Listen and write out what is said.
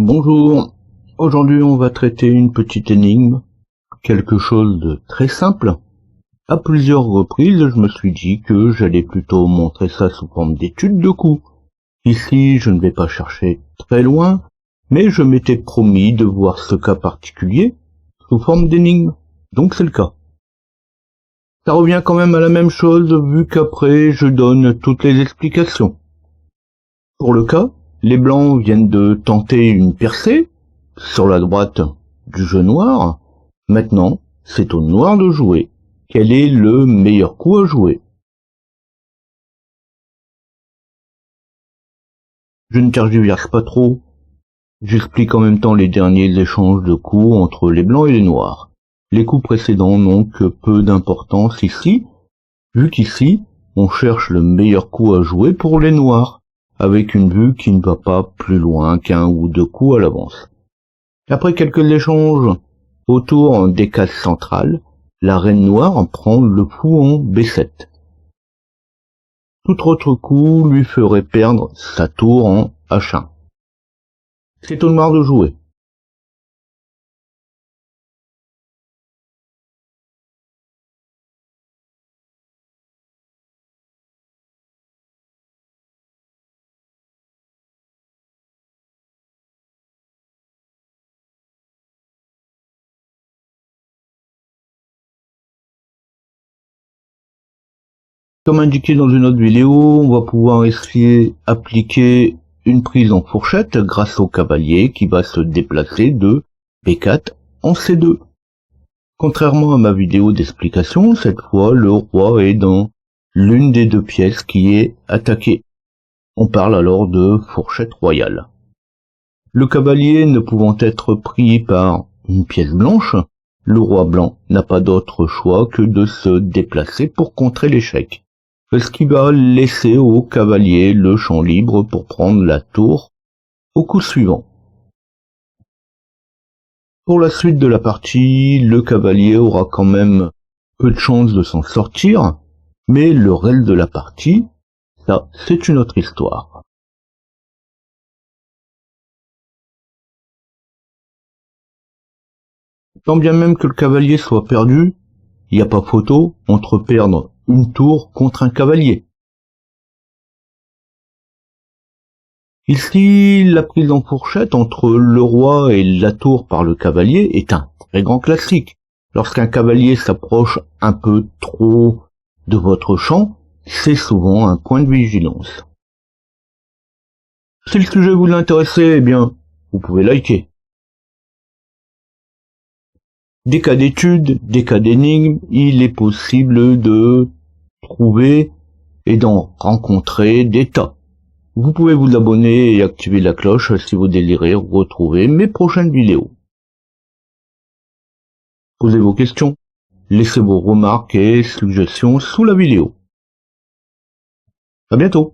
Bonjour, aujourd'hui on va traiter une petite énigme, quelque chose de très simple. À plusieurs reprises, je me suis dit que j'allais plutôt montrer ça sous forme d'étude de coup. Ici, je ne vais pas chercher très loin, mais je m'étais promis de voir ce cas particulier sous forme d'énigme, donc c'est le cas. Ça revient quand même à la même chose vu qu'après je donne toutes les explications. Pour le cas, les blancs viennent de tenter une percée sur la droite du jeu noir. Maintenant, c'est au noir de jouer. Quel est le meilleur coup à jouer? Je ne tergiverse pas trop. J'explique en même temps les derniers échanges de coups entre les blancs et les noirs. Les coups précédents n'ont que peu d'importance ici, vu qu'ici, on cherche le meilleur coup à jouer pour les noirs, avec une vue qui ne va pas plus loin qu'un ou deux coups à l'avance. Après quelques échanges autour des cases centrales, la reine noire prend le fou en B7. Tout autre coup lui ferait perdre sa tour en H1. C'est au noir de jouer. Comme indiqué dans une autre vidéo, on va pouvoir essayer d'appliquer une prise en fourchette grâce au cavalier qui va se déplacer de B4 en C2. Contrairement à ma vidéo d'explication, cette fois le roi est dans l'une des deux pièces qui est attaquée. On parle alors de fourchette royale. Le cavalier ne pouvant être pris par une pièce blanche, le roi blanc n'a pas d'autre choix que de se déplacer pour contrer l'échec, ce qui va laisser au cavalier le champ libre pour prendre la tour au coup suivant. Pour la suite de la partie, le cavalier aura quand même peu de chances de s'en sortir, mais le reste de la partie, ça, c'est une autre histoire. Tant bien même que le cavalier soit perdu, il n'y a pas photo entre perdre une tour contre un cavalier. Ici, la prise en fourchette entre le roi et la tour par le cavalier est un très grand classique. Lorsqu'un cavalier s'approche un peu trop de votre champ, c'est souvent un point de vigilance. Si le sujet vous l'intéresse, eh bien, vous pouvez liker. Des cas d'études, des cas d'énigmes, il est possible de trouver et d'en rencontrer des tas. Vous pouvez vous abonner et activer la cloche si vous désirez retrouver mes prochaines vidéos. Posez vos questions, laissez vos remarques et suggestions sous la vidéo. À bientôt.